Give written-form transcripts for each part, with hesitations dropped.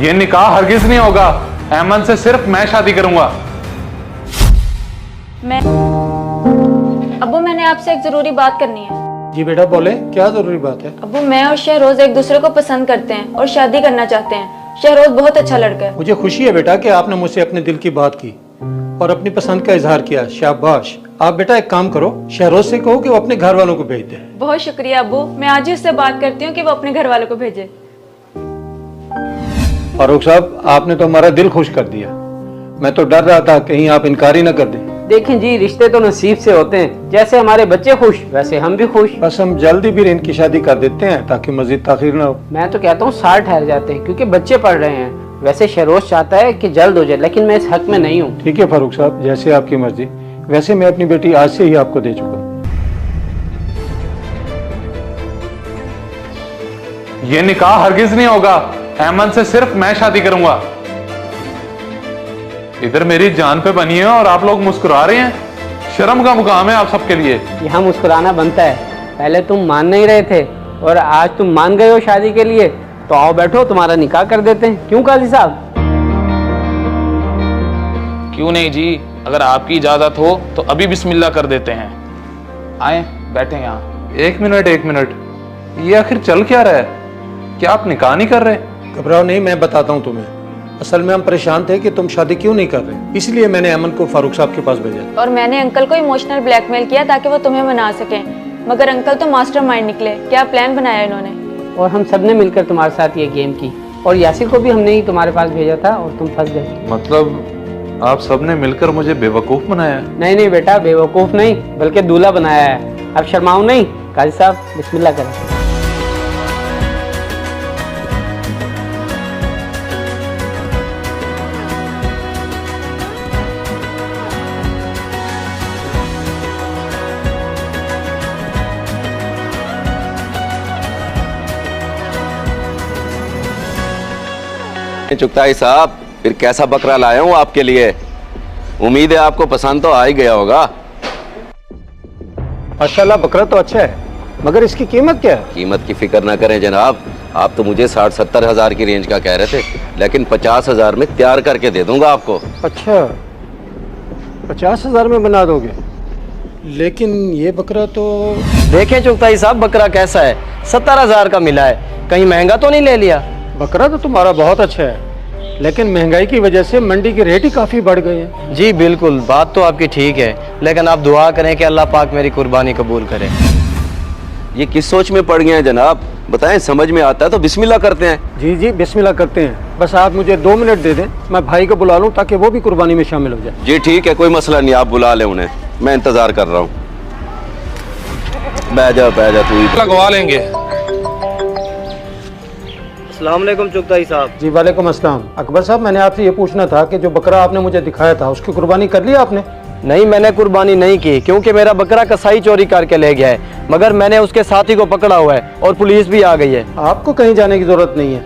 ये निकाह हरगिज नहीं होगा। ऐमन से सिर्फ मैं शादी करूंगा। मैं अब्बू, मैंने आपसे एक जरूरी बात करनी है। जी बेटा बोले, क्या जरूरी बात है? अब्बू, मैं और शहरोज एक दूसरे को पसंद करते हैं और शादी करना चाहते हैं। शहरोज बहुत अच्छा लड़का है। मुझे खुशी है बेटा कि आपने मुझसे अपने दिल की बात की और अपनी पसंद का इजहार किया। शाबाश। आप बेटा एक काम करो, शहरोज से कहो कि वो अपने घर वालों को भेज दे। बहुत शुक्रिया अब्बू, मैं आज ही उससे बात करती हूँ कि वो अपने घर वालों को भेजे। फारूक साहब, आपने तो हमारा दिल खुश कर दिया। मैं तो डर रहा था कहीं आप इनकार ही ना कर दें। देखें जी, रिश्ते तो नसीब से होते हैं। जैसे हमारे बच्चे खुश, वैसे हम भी खुश। बस हम जल्दी भी इनकी शादी कर देते हैं ताकि मजीद ताखिर ना हो। मैं तो कहता हूँ साल ठहर जाते हैं क्योंकि बच्चे पढ़ रहे हैं। वैसे शहरोज चाहता है कि जल्द हो जाए, लेकिन मैं इस हक में नहीं हूँ। ठीक है फारूक साहब, जैसे आपकी मर्जी। वैसे मैं अपनी बेटी आज से ही आपको दे चुका हूँ। ये निकाह हरगिज नहीं होगा। ऐमन से सिर्फ मैं शादी करूंगा। इधर मेरी जान पे बनी है और आप लोग मुस्कुरा रहे हैं। शर्म का मुकाम है आप सबके लिए। यहाँ मुस्कुराना बनता है। पहले तुम मान नहीं रहे थे और आज तुम मान गए हो शादी के लिए, तो आओ बैठो, तुम्हारा निकाह कर देते हैं। क्यों काजी साहब? क्यों नहीं जी, अगर आपकी इजाजत हो तो अभी बिस्मिल्लाह कर देते हैं। आए बैठे यहाँ। एक मिनट, ये आखिर चल क्या रहा है? क्या आप निकाह नहीं कर रहे? घबराओ नहीं, मैं बताता हूँ तुम्हें। असल में हम परेशान थे कि तुम शादी क्यों नहीं कर रहे, इसलिए मैंने अमन को फारूक साहब के पास भेजा। और मैंने अंकल को इमोशनल ब्लैकमेल किया ताकि वो तुम्हें मना सकें, मगर अंकल तो मास्टरमाइंड निकले। क्या प्लान बनाया इन्होंने? और हम सब ने मिलकर तुम्हारे साथ ये गेम की, और यासिर को भी हमने ही तुम्हारे पास भेजा था और तुम फंस गए। मतलब आप सबने मिलकर मुझे बेवकूफ बनाया? नहीं नहीं बेटा, बेवकूफ नहीं बल्कि दूल्हा बनाया है। अब शर्माओ नहीं। काजी साहब बिस्मिल्लाह करें। चुगताई साहब, फिर कैसा बकरा लाया हूं आपके लिए। उम्मीद है आपको पसंद तो आ ही गया होगा। माशाल्लाह, बकरा तो अच्छा है, मगर इसकी कीमत क्या है? कीमत की फिक्र ना करें जनाब, आप तो मुझे 60-70 हजार की रेंज का कह रहे थे, लेकिन 50 हजार में तैयार करके दे दूंगा आपको। अच्छा, 50,000 में बना दोगे? लेकिन ये बकरा तो... देखें चुगताई साहब, बकरा कैसा है, 70,000 का मिला है। कहीं महंगा तो नहीं ले लिया? बकरा तो तुम्हारा बहुत अच्छा है, लेकिन महंगाई की वजह से मंडी के रेट ही काफी बढ़ गए हैं। जी बिल्कुल, बात तो आपकी ठीक है, लेकिन आप दुआ करें कि अल्लाह पाक मेरी कुर्बानी कबूल करे। ये किस सोच में पड़ गए हैं जनाब, बताएं, समझ में आता है तो बिस्मिल्लाह करते हैं। जी जी, बिस्मिल्लाह करते हैं। बस आप मुझे 2 मिनट दे दें, मैं भाई को बुला लूं ताकि वो भी कुर्बानी में शामिल हो जाए। जी ठीक है, कोई मसला नहीं, आप बुला लें उन्हें, मैं इंतजार कर रहा हूँ। बैठ जा तू ही। लगवा लेंगे। अस्सलाम वालेकुम चुगताई साहब। जी वालेकुम अस्सलाम। अकबर साहब, मैंने आपसे ये पूछना था कि जो बकरा आपने मुझे दिखाया था उसकी कुर्बानी कर ली आपने? नहीं, मैंने कुर्बानी नहीं की क्योंकि मेरा बकरा कसाई चोरी करके ले गया है, मगर मैंने उसके साथी को पकड़ा हुआ है और पुलिस भी आ गई है। आपको कहीं जाने की जरूरत नहीं है,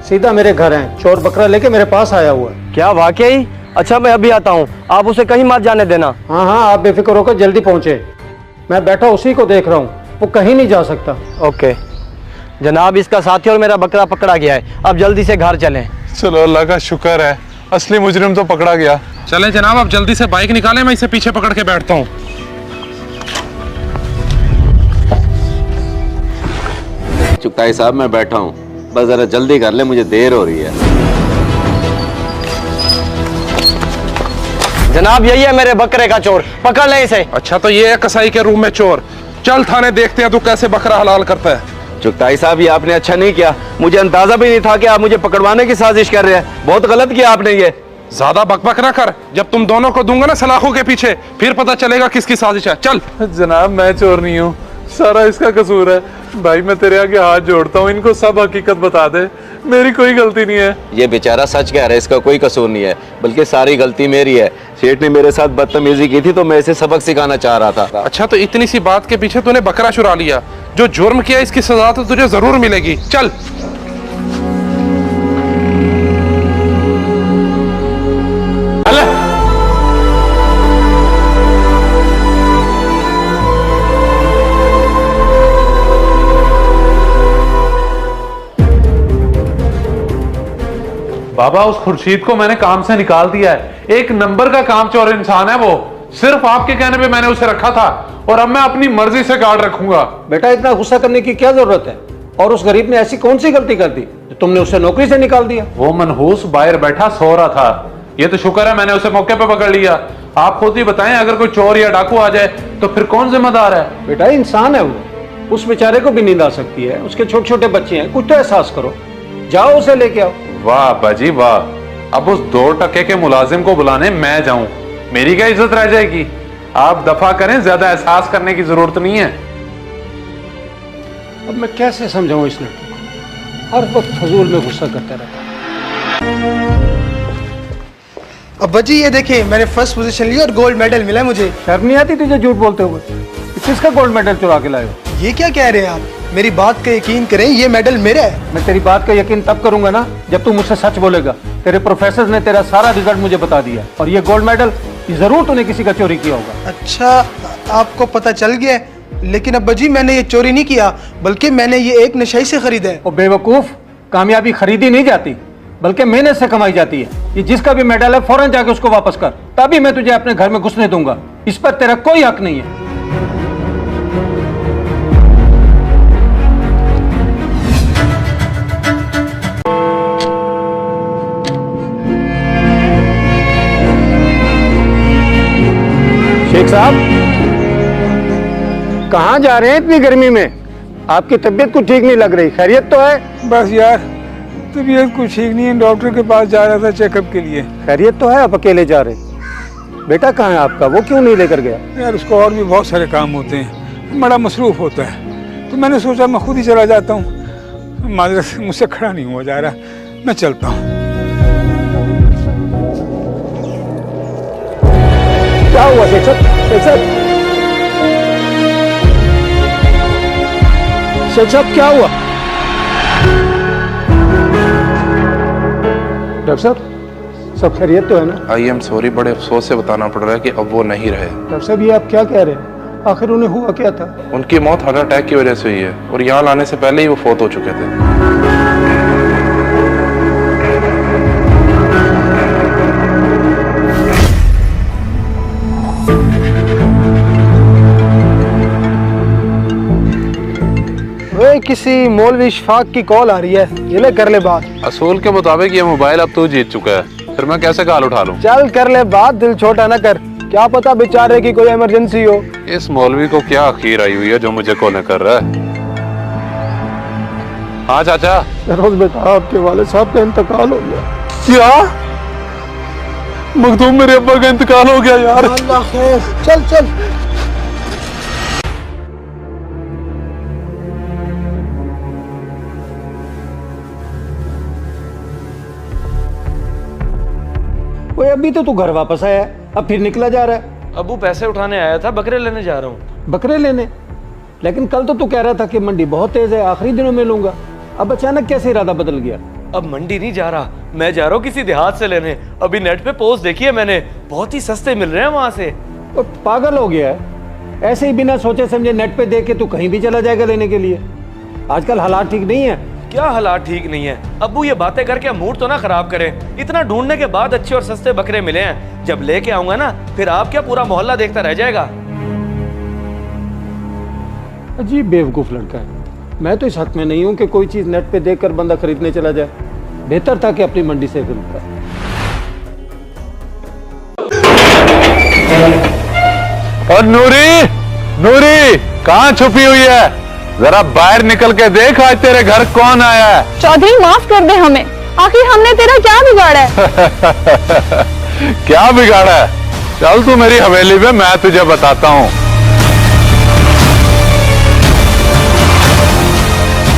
सीधा मेरे घर हैं। चोर बकरा लेके मेरे पास आया हुआ है। क्या वाकई? अच्छा मैं अभी आता हूँ, आप उसे कहीं मत जाने देना। हाँ हाँ, आप बेफिक्र होकर जल्दी पहुँचे। मैं बैठा उसी को देख रहा हूँ, वो कहीं नहीं जा सकता। ओके जनाब, इसका साथी और मेरा बकरा पकड़ा गया है, अब जल्दी से घर चलें। चलो अल्लाह का शुक्र है, असली मुजरिम तो पकड़ा गया। चलें जनाब, अब जल्दी से बाइक निकालें, मैं इसे पीछे पकड़ के बैठता हूँ। चुगताई साहब मैं बैठा हूँ, बस जरा जल्दी कर ले, मुझे देर हो रही है। जनाब यही है मेरे बकरे का चोर, पकड़ ले इसे। अच्छा तो ये है कसाई के रूम में चोर। चल थाने देखते हैं तू कैसे बकरा हलाल करता है। चुगताई साहब, ये आपने अच्छा नहीं किया, मुझे अंदाजा भी नहीं था कि आप मुझे पकड़वाने की साजिश कर रहे हैं। बहुत गलत किया आपने ये। ज्यादा बकबक ना कर, जब तुम दोनों को दूंगा ना सलाखों के पीछे, फिर पता चलेगा किसकी साजिश है। चल। जनाब मैं चोर नहीं हूँ, सारा इसका कसूर है। भाई मैं तेरे आगे हाथ जोड़ता हूँ, इनको सब हकीकत बता दे, मेरी कोई गलती नहीं है। ये बेचारा सच कह रहा है, इसका कोई कसूर नहीं है, बल्कि सारी गलती मेरी है। सेठ ने मेरे साथ बदतमीजी की थी तो मैं इसे सबक सिखाना चाह रहा था। अच्छा तो इतनी सी बात के पीछे तूने बकरा चुरा लिया, जो जुर्म किया इसकी सजा तो तुझे जरूर मिलेगी। चल। बाबा उस खुर्शीद को मैंने काम से निकाल दिया है। एक नंबर का कामचोर इंसान है वो। सिर्फ आपके कहने पे मैंने उसे रखा था और अब मैं अपनी मर्जी से गार्ड रखूंगा। बेटा इतना गुस्सा करने की क्या जरूरत है? और उस गरीब ने ऐसी कौन सी गलती कर दी जो तुमने उसे नौकरी से निकाल दिया? वो मनहूस बाहर बैठा सो रहा था। ये तो शुक्र है मैंने उसे मौके पे पकड़ लिया। आप खुद ही बताएं, अगर कोई चोर या डाकू आ जाए तो फिर कौन जिम्मेदार है? बेटा इंसान है वो, उस बेचारे को भी नींद आ सकती है, उसके छोटे छोटे बच्चे हैं, कुछ तो एहसास करो। जाओ उसे लेके आओ। वाह बाजी वाह, अब उस 2 टके के मुलाजिम को बुलाने मैं जाऊं, मेरी क्या इज्जत रह जाएगी? आप दफा करें, ज्यादा एहसास करने की जरूरत नहीं है। अब मैं कैसे समझाऊं इस लड़के को, हर वक्त फजूल में गुस्सा करता रहता है। अब्बा जी ये देखिए, मैंने फर्स्ट पोजीशन ली और गोल्ड मेडल मिला है मुझे। शर्म नहीं आती तुझे झूठ बोलते हुए? किसका गोल्ड मेडल चुरा के लाए हो? ये क्या कह रहे हैं आप? मेरी बात का यकीन करें, ये मेडल मेरा है। मैं तेरी बात का यकीन तब करूंगा ना जब तू मुझसे सच बोलेगा। तेरे प्रोफेसर ने तेरा सारा रिजल्ट मुझे बता दिया, और ये गोल्ड मेडल जरूर तूने किसी का चोरी किया होगा। अच्छा, आपको पता चल गया है? लेकिन अब्बा जी मैंने ये चोरी नहीं किया, बल्कि मैंने ये एक नशाई से खरीदा है। और बेवकूफ, कामयाबी खरीदी नहीं जाती बल्कि मेहनत से कमाई जाती है। ये जिसका भी मेडल है फौरन जाके उसको वापस कर, तभी मैं तुझे अपने घर में घुसने दूंगा। इस पर तेरा कोई हक नहीं है। शेख साहब, कहाँ जा रहे हैं इतनी गर्मी में? आपकी तबीयत कुछ ठीक नहीं लग रही, खैरियत तो है? बस यार तबीयत कुछ ठीक नहीं है, डॉक्टर के पास जा रहा था चेकअप के लिए। खैरियत तो है? आप अकेले जा रहे? बेटा कहाँ है आपका, वो क्यों नहीं लेकर गया? यार उसको और भी बहुत सारे काम होते हैं, बड़ा मसरूफ होता है, तो मैंने सोचा मैं खुद ही चला जाता हूँ। माजरत से मुझसे खड़ा नहीं हुआ जा रहा, मैं चलता हूँ। क्या हुआ शेख साहब? शेख साहब क्या हुआ? डॉक्टर साहब, सब खैरियत तो है ना? आई एम सॉरी, बड़े अफसोस से बताना पड़ रहा है कि अब वो नहीं रहे। डॉक्टर साहब ये आप क्या कह रहे हैं? आखिर उन्हें हुआ क्या था? उनकी मौत हार्ट अटैक की वजह से हुई है और यहाँ लाने से पहले ही वो फौत हो चुके थे। किसी मौलवी इशफाक की कॉल आ रही है, ये ले कर ले बात। असूल के मुताबिक ये मोबाइल अब तू जीत चुका है, फिर मैं कैसे कॉल उठा लूं? चल कर ले बात, दिल छोटा ना कर, क्या पता बेचारे की कोई इमरजेंसी हो। इस मौलवी को क्या अखीर आई हुई है जो मुझे कॉल कर रहा है? हाँ चाचा। रोज बेटा आपके वाले साहब का इंतकाल हो गया। क्या? मखदूम मेरे अब्बा का इंतकाल हो गया यार। अल्लाह खैर, चल चल। ओए अभी तो तू घर वापस आया है, अब फिर निकला जा रहा है। अबू पैसे उठाने आया था, बकरे लेने जा रहा हूँ। बकरे लेने? लेकिन कल तो तू कह रहा था कि मंडी बहुत तेज है, आखिरी दिनों में लूंगा। अब अचानक कैसे इरादा बदल गया? अब मंडी नहीं जा रहा, मैं जा रहा हूँ किसी देहात से लेने। अभी नेट पे पोस्ट देखी है मैंने, बहुत ही सस्ते मिल रहे हैं वहां से। और पागल हो गया है? ऐसे ही बिना सोचे समझे नेट पे देख के तू कहीं भी चला जाएगा लेने के लिए? आजकल हालात ठीक नहीं है। क्या हालात ठीक नहीं है? अब्बू ये बातें करके मूड तो ना खराब करें। इतना ढूंढने के बाद अच्छे और सस्ते बकरे मिले हैं, जब लेके आऊंगा ना फिर आप क्या पूरा मोहल्ला देखता रह जाएगा। अजीब बेवकूफ लड़का है। मैं तो इस हक में नहीं हूं कि कोई चीज नेट पे देखकर बंदा खरीदने चला जाए। बेहतर था कि अपनी मंडी से खरीदता। और नूरी, नूरी कहाँ छुपी हुई है? जरा बाहर निकल के देख, आज तेरे घर कौन आया है। चौधरी माफ कर दे हमें, आखिर हमने तेरा क्या बिगाड़ा है? क्या बिगाड़ा है? चल तू मेरी हवेली में, मैं तुझे बताता हूँ।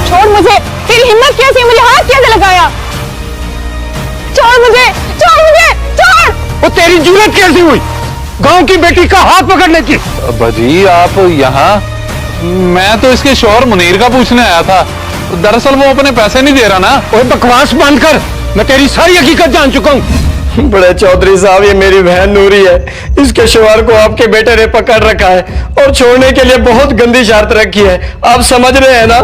छोड़ मुझे, तेरी हिम्मत कैसी, मुझे हाथ कैसे लगाया? छोड़ मुझे, छोड़ मुझे, छोड़! वो तेरी जुर्रत कैसी हुई गांव की बेटी का हाथ पकड़ने की? बाजी आप यहाँ? मैं तो इसके शौहर मुनीर का पूछने आया था। दरअसल वो अपने पैसे नहीं दे रहा ना। ओए बकवास बंद कर, मैं तेरी सारी हकीकत जान चुका हूँ। बड़े चौधरी साहब, ये मेरी बहन नूरी है, इसके शौहर को आपके बेटे ने पकड़ रखा है और छोड़ने के लिए बहुत गंदी शर्त रखी है। आप समझ रहे हैं ना?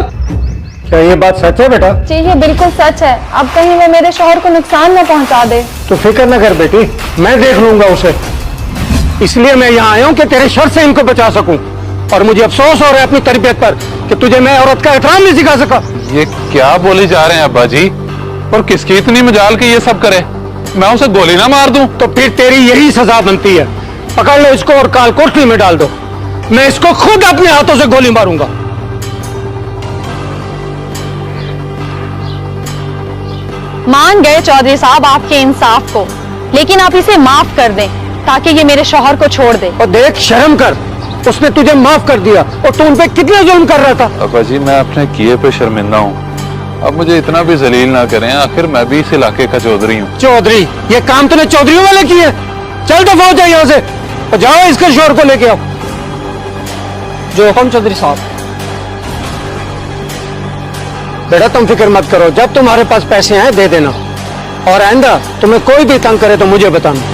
क्या ये बात सच है बेटा? जी ये बिल्कुल सच है। अब कहीं वो मेरे शौहर को नुकसान न पहुंचा दे। तो फिक्र न कर बेटी, मैं देख लूंगा उसे। इसलिए मैं यहाँ आया हूँ कि तेरे शर से इनको बचा सकूं। और मुझे अफसोस हो रहा है अपनी तरबियत पर कि तुझे मैं औरत का एहतराम नहीं सिखा सका। ये क्या बोले जा रहे हैं अब्बा जी? और किसकी इतनी मजाल कि ये सब करे? मैं उसे गोली ना मार दूं? तो फिर तेरी यही सजा बनती है। पकड़ लो इसको और काल कोठरी में डाल दो। मैं इसको खुद अपने हाथों से गोली मारूंगा। मान गए चौधरी साहब आपके इंसाफ को, लेकिन आप इसे माफ कर दें ताकि ये मेरे शौहर को छोड़ दे। और देख, शर्म कर, उसने तुझे माफ कर दिया और तू उन पे कितना जुल्म कर रहा था। अब्बा जी मैं अपने किए पे शर्मिंदा हूँ। अब मुझे इतना भी जलील ना करें, आखिर मैं भी इस इलाके का चौधरी हूँ। चौधरी? ये काम तूने चौधरियों वाले किए? चल तो हो जाए यहाँ से और जाओ इसके शोर को लेके आओ। जो हुक्म चौधरी साहब। बेटा तुम फिक्र मत करो, जब तुम्हारे पास पैसे आए दे देना, और आइंदा तुम्हें कोई भी तंग करे तो मुझे बताना।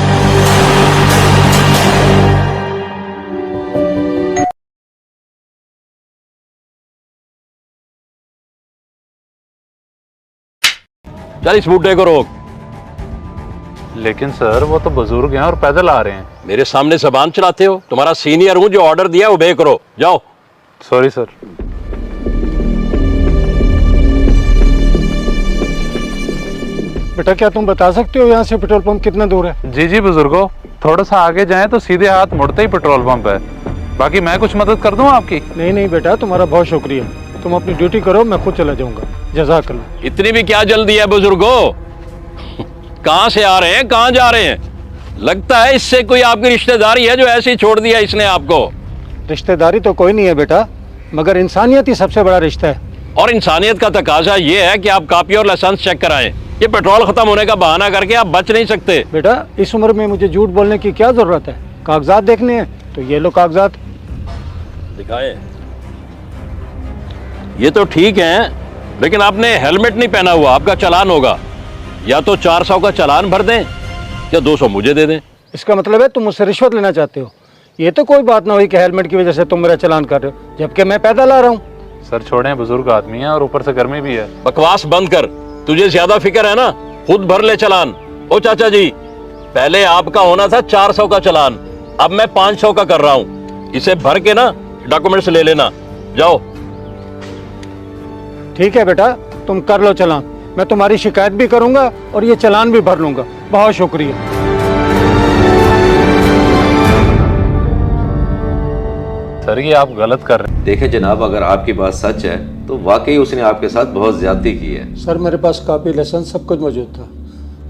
चल इस बूढ़े को रोक। लेकिन सर वो तो बुजुर्ग हैं और पैदल आ रहे हैं। मेरे सामने जबान चलाते हो? तुम्हारा सीनियर हूं, जो ऑर्डर दिया ओबे करो। जाओ। Sorry sir. बेटा क्या तुम बता सकते हो यहाँ से पेट्रोल पंप कितना दूर है? जी जी बुजुर्गो, थोड़ा सा आगे जाएं तो सीधे हाथ मुड़ते ही पेट्रोल पंप है। बाकी मैं कुछ मदद कर दूं आपकी? नहीं नहीं बेटा, तुम्हारा बहुत शुक्रिया। तुम अपनी ड्यूटी करो, मैं खुद चला जाऊंगा। जज़ाकल्लाह। इतनी भी क्या जल्दी है बुजुर्गो? कहां से आ रहे हैं, कहां जा रहे हैं? लगता है इससे कोई आपकी रिश्तेदारी है जो ऐसे ही छोड़ दिया इसने आपको। रिश्तेदारी तो कोई नहीं है बेटा, मगर इंसानियत ही सबसे बड़ा रिश्ता है। और इंसानियत का तकाजा ये है कि आप कापी और लाइसेंस चेक कराएं। ये पेट्रोल खत्म होने का बहाना करके आप बच नहीं सकते। बेटा इस उम्र में मुझे झूठ बोलने की क्या जरूरत है? कागजात देखने हैं तो ये लो कागजात। दिखाए। ये तो ठीक है, लेकिन आपने हेलमेट नहीं पहना हुआ, आपका चालान होगा। या तो 400 का चालान भर दें या 200 मुझे दे दें। इसका मतलब है तुम मुझसे रिश्वत लेना चाहते हो? ये तो कोई बात ना हुई कि हेलमेट की वजह से तुम मेरा चालान कर रहे हो, जबकि मैं पैदल आ रहा हूँ। सर छोड़ें, बुजुर्ग आदमी है और ऊपर से गर्मी भी है। बकवास बंद कर, तुझे ज्यादा फिक्र है ना, खुद भर ले चालान। ओ चाचा जी, पहले आपका होना था 400 का चालान, अब मैं 500 का कर रहा हूँ। इसे भर के ना डॉक्यूमेंट्स ले लेना। जाओ। ठीक है बेटा, तुम कर लो चालान, मैं तुम्हारी शिकायत भी करूंगा और ये चालान भी भर लूंगा। बहुत शुक्रिया। सर ये आप गलत कर रहे हैं। देखें जनाब, अगर आपकी बात सच है तो वाकई उसने आपके साथ बहुत ज्यादती की है। सर मेरे पास कापी लाइसेंस सब कुछ मौजूद था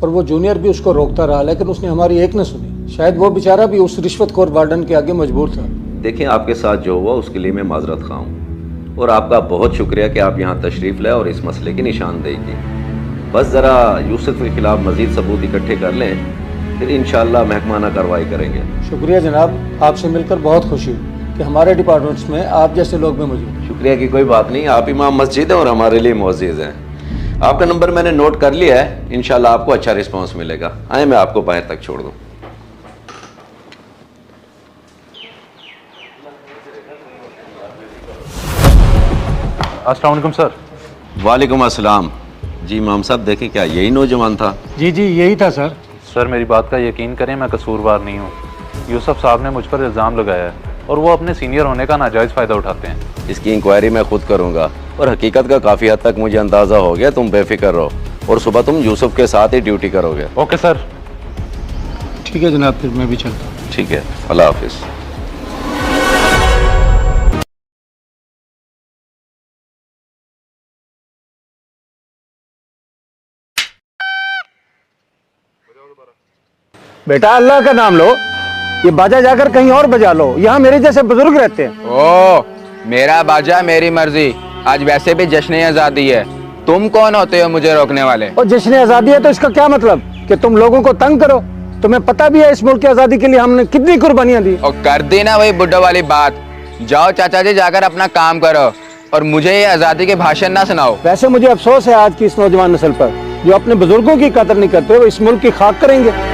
और वो जूनियर भी उसको रोकता रहा, लेकिन उसने हमारी एक न सुनी। शायद वो बेचारा भी उस रिश्वतखोर वार्डन के आगे मजबूर था। देखें, आपके साथ जो हुआ उसके लिए मैं माजरत खा हूँ और आपका बहुत शुक्रिया कि आप यहाँ तशरीफ़ लाए और इस मसले की निशानदेही की। बस ज़रा यूसुफ के खिलाफ मज़ीद सबूत इकट्ठे कर लें, फिर इंशाअल्लाह महकमाना कार्रवाई करेंगे। शुक्रिया जनाब, आपसे मिलकर बहुत खुशी हुई कि हमारे डिपार्टमेंट्स में आप जैसे लोग भी मौजूद हैं। शुक्रिया की कोई बात नहीं, आप इमाम मस्जिद हैं और हमारे लिए मुअज़्ज़िज़ हैं। आपका नंबर मैंने नोट कर लिया है, इंशाअल्लाह आपको अच्छा रिस्पॉन्स मिलेगा। आए मैं आपको बाहर तक छोड़ दूँ। अस्सलाम वालेकुम सर। वालेकुम अस्सलाम। जी इमाम साहब, देखें क्या यही नौजवान था? जी जी यही था सर। सर मेरी बात का यकीन करें, मैं कसूरवार नहीं हूँ। यूसुफ साहब ने मुझ पर इल्ज़ाम लगाया है और वो अपने सीनियर होने का नाजायज़ फ़ायदा उठाते हैं। इसकी इंक्वायरी मैं खुद करूंगा और हकीकत का काफ़ी हद तक मुझे अंदाज़ा हो गया। तुम बेफिक्र रहो और सुबह तुम यूसुफ के साथ ही ड्यूटी करोगे। Okay sir. ठीक है जनाब, फिर मैं भी चलता हूँ। ठीक है, अल्लाह हाफिज़। बेटा अल्लाह का नाम लो, ये बाजा जाकर कहीं और बजा लो, यहाँ मेरे जैसे बुजुर्ग रहते हैं। ओ, मेरा बाजा मेरी मर्जी। आज वैसे भी जश्न आज़ादी है, तुम कौन होते हो मुझे रोकने वाले? और जश्न आज़ादी है तो इसका क्या मतलब कि तुम लोगों को तंग करो? तुम्हें पता भी है इस मुल्क की आज़ादी के लिए हमने कितनी कुर्बानियां दी। और कर दी ना वही बुड्ढो वाली बात। जाओ चाचा जी, जाकर अपना काम करो और मुझे ये आज़ादी के भाषण ना सुनाओ। वैसे मुझे अफसोस है आज की इस नौजवान नस्ल पर, जो अपने बुजुर्गों की कदर नहीं करते, वो इस मुल्क की खाक करेंगे।